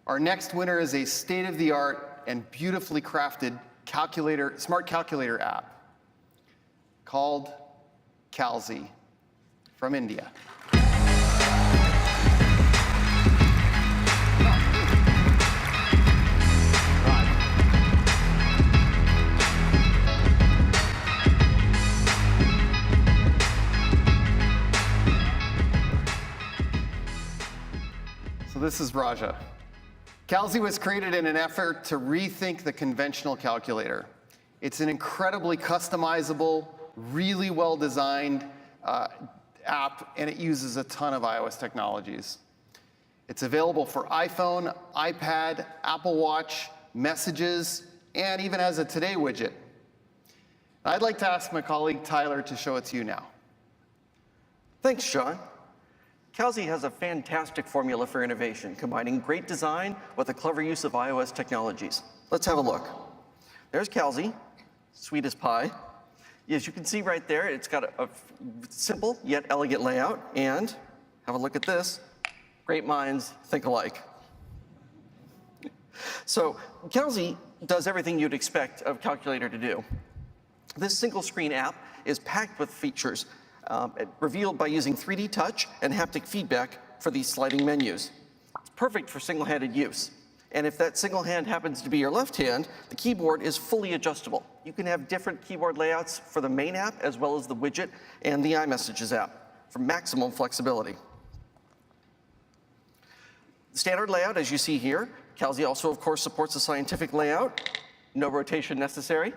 Our next winner is a state-of-the-art and beautifully crafted smart calculator app called Calzy from India. So this is Raja. Calzy was created in an effort to rethink the conventional calculator. It's an incredibly customizable, really well-designed app, and it uses a ton of iOS technologies. It's available for iPhone, iPad, Apple Watch, Messages, and even has a Today widget. I'd like to ask my colleague Tyler to show it to you now. Thanks, Sean. Calzy has a fantastic formula for innovation, combining great design with a clever use of iOS technologies. Let's have a look. There's Calzy, sweet as pie. As you can see right there, it's got a simple yet elegant layout, and have a look at this. Great minds think alike. So Calzy does everything you'd expect a calculator to do. This single screen app is packed with features revealed by using 3D touch and haptic feedback for these sliding menus. It's perfect for single-handed use. And if that single hand happens to be your left hand, the keyboard is fully adjustable. You can have different keyboard layouts for the main app as well as the widget and the iMessages app for maximum flexibility. The standard layout, as you see here, Calzy also, of course, supports a scientific layout. No rotation necessary.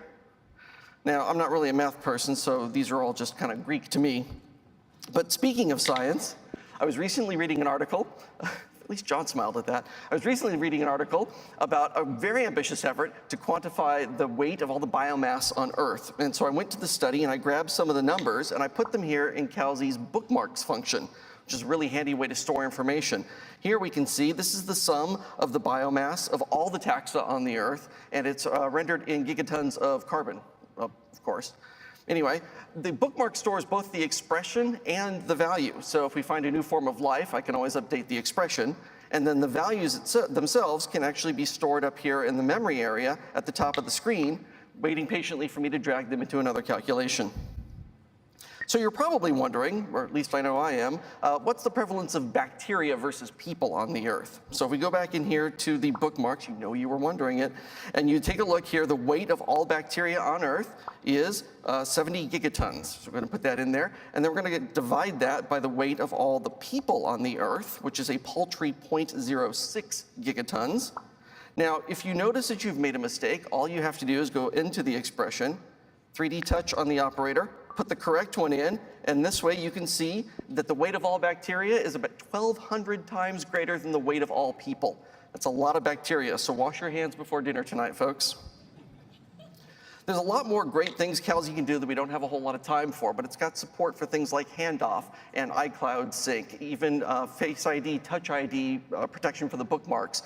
Now, I'm not really a math person, so these are all just kind of Greek to me. But speaking of science, I was recently reading an article, at least John smiled at that. I was recently reading an article about a very ambitious effort to quantify the weight of all the biomass on Earth. And so I went to the study and I grabbed some of the numbers and I put them here in Calzy's bookmarks function, which is a really handy way to store information. Here we can see this is the sum of the biomass of all the taxa on the Earth, and it's rendered in gigatons of carbon. Of course. Anyway, the bookmark stores both the expression and the value. So if we find a new form of life, I can always update the expression. And then the values themselves can actually be stored up here in the memory area at the top of the screen, waiting patiently for me to drag them into another calculation. So you're probably wondering, or at least I know I am, what's the prevalence of bacteria versus people on the Earth? So if we go back in here to the bookmarks, you know you were wondering it, and you take a look here, the weight of all bacteria on Earth is 70 gigatons. So we're going to put that in there, and then we're going to divide that by the weight of all the people on the Earth, which is a paltry 0.06 gigatons. Now, if you notice that you've made a mistake, all you have to do is go into the expression, 3D touch on the operator, put the correct one in, and this way you can see that the weight of all bacteria is about 1,200 times greater than the weight of all people. That's a lot of bacteria, so wash your hands before dinner tonight, folks. There's a lot more great things Calzy can do that we don't have a whole lot of time for, but it's got support for things like handoff and iCloud sync, even Face ID, Touch ID, protection for the bookmarks,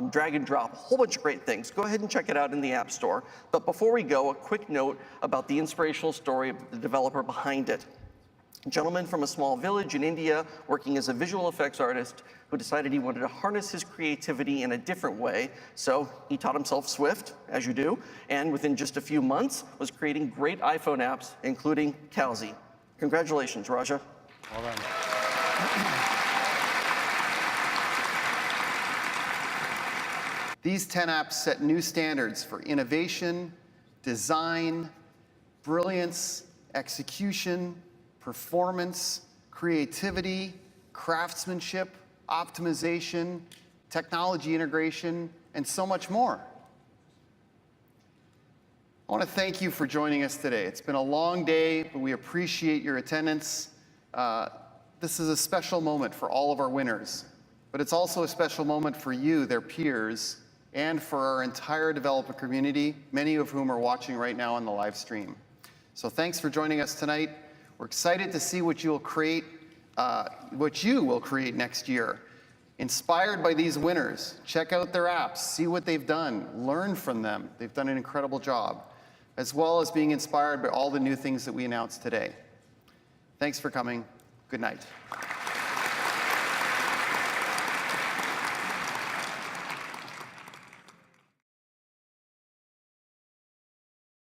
drag and drop, a whole bunch of great things. Go ahead and check it out in the App Store. But before we go, a quick note about the inspirational story of the developer behind it. A gentleman from a small village in India working as a visual effects artist who decided he wanted to harness his creativity in a different way. So he taught himself Swift, as you do, and within just a few months was creating great iPhone apps, including Calzy. Congratulations, Raja. Well done. These 10 apps set new standards for innovation, design, brilliance, execution, performance, creativity, craftsmanship, optimization, technology integration, and so much more. I want to thank you for joining us today. It's been a long day, but we appreciate your attendance. This is a special moment for all of our winners, but it's also a special moment for you, their peers, and for our entire developer community, many of whom are watching right now on the live stream. So thanks for joining us tonight. We're excited to see what you will create next year. Inspired by these winners, check out their apps, see what they've done, learn from them. They've done an incredible job, as well as being inspired by all the new things that we announced today. Thanks for coming. Good night.